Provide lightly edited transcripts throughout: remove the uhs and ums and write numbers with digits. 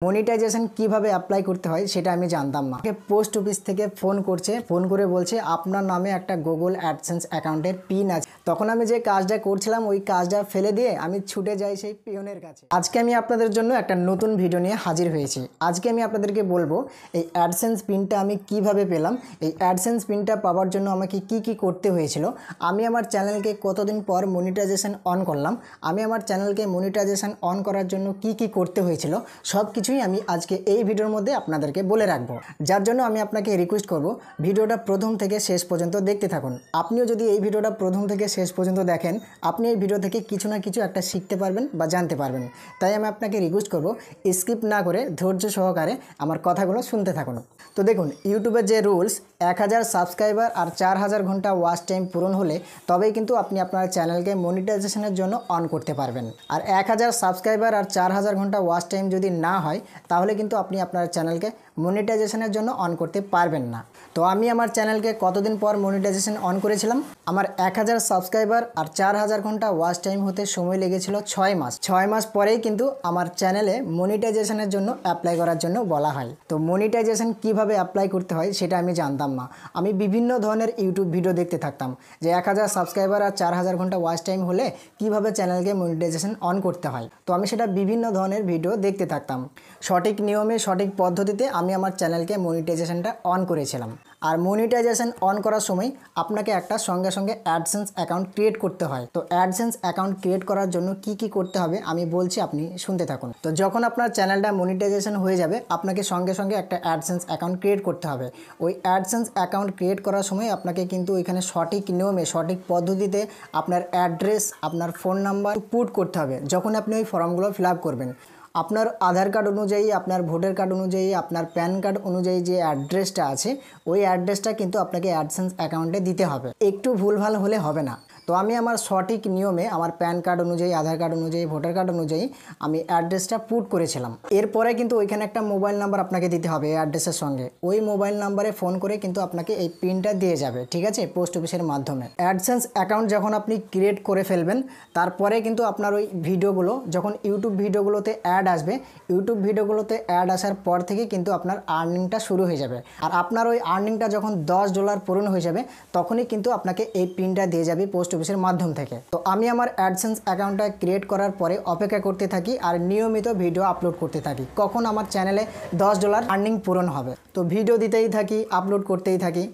Monetization কিভাবে apply করতে হয় সেটা আমি জানতাম না। পোস্ট অফিস থেকে ফোন করছে, ফোন করে বলছে আপনার নামে একটা গুগল অ্যাডসেন্স অ্যাকাউন্টের পিন আছে। তখন আমি যে কাজটা করছিলাম ওই কাজটা ফেলে দিয়ে আমি ছুটে যাই সেই পিয়নের কাছে। আজকে আমি আপনাদের জন্য একটা নতুন ভিডিও নিয়ে হাজির হয়েছি। আজকে আমি আপনাদেরকে বলবো এই অ্যাডসেন্স পিনটা আমি কিভাবে পেলাম, এই অ্যাডসেন্স পিনটা পাওয়ার জন্য আমাকে কি করতে হয়েছিল, আমি আমার চ্যানেলকে কতদিন পর মনিটাইজেশন অন করলাম, আমি আমার চ্যানেলকে মনিটাইজেশন অন করার জন্য কি করতে হয়েছিল, সব কিছুই আমি আজকে এই ভিডিওর মধ্যে আপনাদেরকে বলে রাখবো। যার জন্য আমি আপনাকে রিকোয়েস্ট করব ভিডিওটা প্রথম থেকে শেষ পর্যন্ত দেখতে থাকুন। আপনিও যদি এই ভিডিওটা প্রথম থেকে শেষ পর্যন্ত দেখেন, আপনি এই ভিডিও থেকে কিছু না কিছু একটা শিখতে পারবেন বা জানতে পারবেন। তাই আমি আপনাকে রিকোয়েস্ট করব স্কিপ না করে ধৈর্য সহকারে আমার কথাগুলো শুনতে থাকুন। তো দেখুন, ইউটিউবের যে রুলস, 1000 সাবস্ক্রাইবার আর 4000 ঘন্টা ওয়াচ টাইম পূরণ হলে তবেই কিন্তু আপনি আপনার চ্যানেলকে মনিটাইজেশনের জন্য অন করতে পারবেন। আর 1000 সাবস্ক্রাইবার আর 4000 ঘন্টা ওয়াচ টাইম যদি না হয় তাহলে কিন্তু আপনি আপনার চ্যানেলকে মনিটাইজেশনের জন্য অন করতে পারবেন না। তো আমি আমার চ্যানেলকে কতদিন পর মনিটাইজেশন অন করেছিলাম, আমার 1000 সাবস্ক্রাইবার আর 4000 ঘন্টা ওয়াচ টাইম হতে সময় লেগেছিল 6 মাস। 6 মাস পরেই কিন্তু আমার চ্যানেলে মনিটাইজেশনের জন্য অ্যাপ্লাই করার জন্য বলা হয়। তো মনিটাইজেশন কিভাবে অ্যাপ্লাই করতে হয় সেটা আমি জানতাম না। আমি বিভিন্ন ধরনের ইউটিউব ভিডিও দেখতে থাকতাম যে 1000 সাবস্ক্রাইবার আর 4000 ঘন্টা ওয়াচ টাইম হলে কিভাবে চ্যানেলকে মনিটাইজেশন অন করতে হয়। তো আমি সেটা বিভিন্ন ধরনের ভিডিও দেখতে থাকতাম। সঠিক নিয়মে সঠিক পদ্ধতিতে আমি আমার চ্যানেলকে মনিটাইজেশনটা অন করেছিলাম। আর মনিটাইজেশন অন করার সময় আপনাকে একটা সঙ্গে সঙ্গে অ্যাডসেন্স অ্যাকাউন্ট ক্রিয়েট করতে হয়। তো অ্যাডসেন্স অ্যাকাউন্ট ক্রিয়েট করার জন্য কি করতে হবে আমি বলছি, আপনি শুনতে থাকুন। তো যখন আপনার চ্যানেলটা মনিটাইজেশন হয়ে যাবে আপনাকে সঙ্গে সঙ্গে একটা অ্যাডসেন্স অ্যাকাউন্ট ক্রিয়েট করতে হবে। ওই অ্যাডসেন্স অ্যাকাউন্ট ক্রিয়েট করার সময় আপনাকে কিন্তু ওইখানে সঠিক নিয়মে সঠিক পদ্ধতিতে আপনার অ্যাড্রেস, আপনার ফোন নাম্বার পুট করতে হবে যখন আপনি ওই ফর্মগুলো ফিল আপ করবেন। আপনার আধার কার্ড অনুযায়ী, আপনার ভোটার কার্ড অনুযায়ী, আপনার প্যান কার্ড অনুযায়ী যে অ্যাড্রেসটা আছে ওই অ্যাড্রেসটা কিন্তু আপনাকে অ্যাডসেন্স অ্যাকাউন্টে দিতে হবে। একটু ভুলভাল হলে হবে না। তো আমি আমার সঠিক নিয়মে আমার প্যান কার্ড অনুযায়ী, আধার কার্ড অনুযায়ী, ভোটার কার্ড অনুযায়ী আমি অ্যাড্রেসটা পুট করেছিলাম। এরপরে কিন্তু ওইখানে একটা মোবাইল নাম্বার আপনাকে দিতে হবে এই অ্যাড্রেসের সঙ্গে। ওই মোবাইল নাম্বারে ফোন করে কিন্তু আপনাকে এই পিনটা দিয়ে যাবে, ঠিক আছে, পোস্ট অফিসের মাধ্যমে। অ্যাডসেন্স অ্যাকাউন্ট যখন আপনি ক্রিয়েট করে ফেলবেন তারপরে কিন্তু আপনার ওই ভিডিওগুলো যখন ইউটিউব ভিডিওগুলোতে অ্যাড আসবে, ইউটিউব ভিডিওগুলোতে অ্যাড আসার পর থেকে কিন্তু আপনার আর্নিংটা শুরু হয়ে যাবে। আর আপনার ওই আর্নিংটা যখন $10 পূরণ হয়ে যাবে তখনই কিন্তু আপনাকে এই পিনটা দিয়ে যাবে পোস্ট অফিসের মাধ্যম থেকে। তো আমি আমার অ্যাডসেন্স অ্যাকাউন্টটা ক্রিয়েট করার পরে অপেক্ষা করতে থাকি আর নিয়মিত ভিডিও আপলোড করতে থাকি কখন আমার চ্যানেলে $10 আর্নিং পূরণ হবে। তো ভিডিও দিতেই থাকি, আপলোড করতেই থাকি।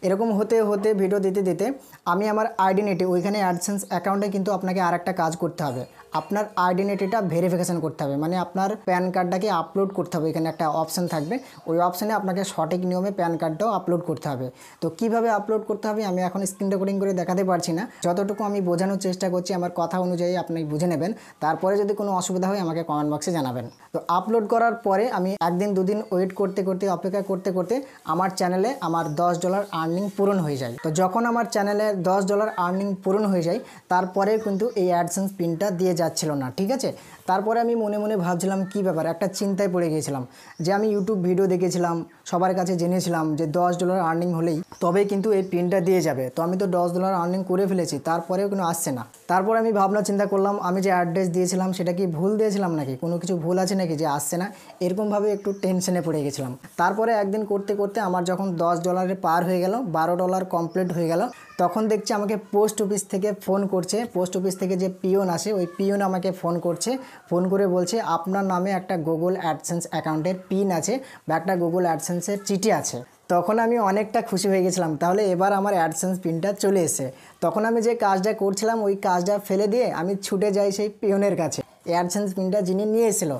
এরকম হতে হতে ভিডিও দিতে দিতে আমি আমার আইডেন্টিটি, ওইখানে অ্যাডসেন্স অ্যাকাউন্টে কিন্তু আপনাকে আর একটা কাজ করতে হবে, আপনার আইডেন্টিটিটা ভেরিফিকেশন করতে হবে। মানে আপনার প্যান কার্ডটাকে আপলোড করতে হবে। এখানে একটা অপশান থাকবে, ওই অপশানে আপনাকে সঠিক নিয়মে প্যান কার্ডটাও আপলোড করতে হবে। তো কিভাবে আপলোড করতে হবে আমি এখন স্ক্রিন রেকর্ডিং করে দেখাতে পারছি না, যতটুকু আমি বোঝানোর চেষ্টা করছি আমার কথা অনুযায়ী আপনি বুঝে নেবেন। তারপরে যদি কোনো অসুবিধা হয় আমাকে কমেন্ট বক্সে জানাবেন। তো আপলোড করার পরে আমি একদিন দুদিন ওয়েট করতে করতে, অপেক্ষা করতে করতে আমার চ্যানেলে আমার $10 আর্নিং পূরণ হয়ে যায়। তো যখন আমার চ্যানেলে $10 আর্নিং পূরণ হয়ে যায় তারপরে কিন্তু এই অ্যাডসেন্স পিনটা দিয়ে যাচ্ছিল না, ঠিক আছে। তারপরে আমি মনে মনে ভাবছিলাম কি ব্যাপার, একটা চিন্তায় পড়ে গিয়েছিলাম যে আমি ইউটিউব ভিডিও দেখেছিলাম, সবার কাছে জেনেছিলাম যে $10 আর্নিং হলেই তবে কিন্তু এই পিনটা দিয়ে যাবে। তো আমি তো $10 আর্নিং করে ফেলেছি, তারপরেও কিন্তু আসছে না। তারপর আমি ভাবনা চিন্তা করলাম আমি যে অ্যাড্রেস দিয়েছিলাম সেটা কি ভুল দিয়েছিলাম নাকি, কোনো কিছু ভুল আছে নাকি যে আসছে না, এরকমভাবে একটু টেনশনে পড়ে গেছিলাম। তারপরে একদিন করতে করতে আমার যখন $10 পার হয়ে গেল, $12 কমপ্লিট হয়ে গেল, তখন দেখছি আমাকে পোস্ট অফিস থেকে ফোন করছে। পোস্ট অফিস থেকে যে পিওন আসে ওই পিওন আমাকে ফোন করছে, ফোন করে বলছে আপনার নামে একটা গুগল অ্যাডসেন্স অ্যাকাউন্টের পিন আছে বা একটা গুগল অ্যাডসেন্সের চিঠি আছে। তখন আমি অনেকটা খুশি হয়ে গেছিলাম, তাহলে এবার আমার অ্যাডসেন্স পিনটা চলে এসে। তখন আমি যে কাজটা করছিলাম ওই কাজটা ফেলে দিয়ে আমি ছুটে যাই সেই পিওনের কাছে। অ্যাডসেন্স পিনটা যিনি নিয়ে এসেছিল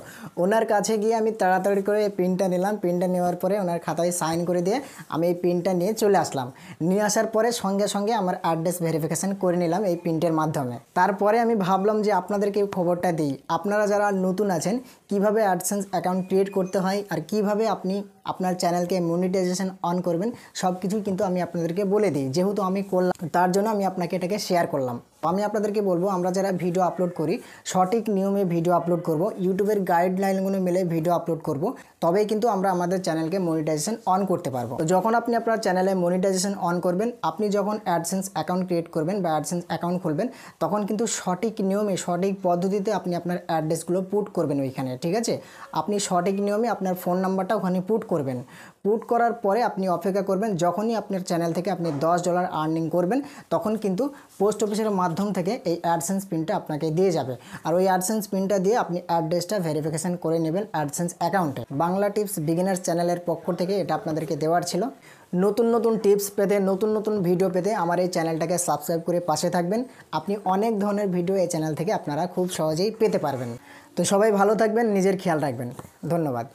ওনার কাছে গিয়ে আমি তাড়াতাড়ি করে এই পিনটা নিলাম। পিনটা নেওয়ার পরে ওনার খাতায় সাইন করে দিয়ে আমি এই পিনটা নিয়ে চলে আসলাম। নিয়ে আসার পরে সঙ্গে সঙ্গে আমার অ্যাড্রেস ভেরিফিকেশান করে নিলাম এই পিনটার মাধ্যমে। তারপরে আমি ভাবলাম যে আপনাদেরকে খবরটা দিই, আপনারা যারা নতুন আছেন কিভাবে অ্যাডসেন্স অ্যাকাউন্ট ক্রিয়েট করতে হয় আর কিভাবে আপনি আপনার চ্যানেলকে মনিটাইজেশন অন করবেন সব কিছুই কিন্তু আমি আপনাদেরকে বলে দিই। যেহেতু আমি করলাম তার জন্য আমি আপনাকে এটাকে শেয়ার করলাম। আমি আপনাদেরকে বলবো, আমরা যারা ভিডিও আপলোড করি সঠিক নিয়মে ভিডিও আপলোড করব, ইউটিউবের গাইডলাইনগুলো মেলে ভিডিও আপলোড করব, তবেই কিন্তু আমরা আমাদের চ্যানেলকে মনিটাইজেশন অন করতে পারবো। তো যখন আপনি আপনার চ্যানেলে মনিটাইজেশন অন করবেন, আপনি যখন অ্যাডসেন্স অ্যাকাউন্ট ক্রিয়েট করবেন বা অ্যাডসেন্স অ্যাকাউন্ট খুলবেন, তখন কিন্তু সঠিক নিয়মে সঠিক পদ্ধতিতে আপনি আপনার অ্যাড্রেসগুলো পুট করবেন ওইখানে, ঠিক আছে? আপনি সঠিক নিয়মে আপনার ফোন নাম্বারটা ওখানে পুট করবেন। পুট করার পরে আপনি অপেক্ষা করবেন, যখনই আপনার চ্যানেল থেকে আপনি $10 আর্নিং করবেন, তখন কিন্তু পোস্ট অফিসের মাধ্যম থেকে এই অ্যাডসেন্স পিনটা আপনাকে দিয়ে যাবে। আর ওই অ্যাডসেন্স পিনটা দিয়ে আপনি অ্যাড্রেসটা ভেরিফিকেশান করে নেবেন অ্যাডসেন্স অ্যাকাউন্টে। বাংলা টিপস বিগিনার্স চ্যানেলের পক্ষ থেকে এটা আপনাদেরকে দেওয়ার ছিল। নতুন নতুন টিপস পেতে, নতুন নতুন ভিডিও পেতে আমার এই চ্যানেলটাকে সাবস্ক্রাইব করে পাশে থাকবেন। আপনি অনেক ধরনের ভিডিও এই চ্যানেল থেকে আপনারা খুব সহজেই পেতে পারবেন। তো সবাই ভালো থাকবেন, নিজের খেয়াল রাখবেন। ধন্যবাদ।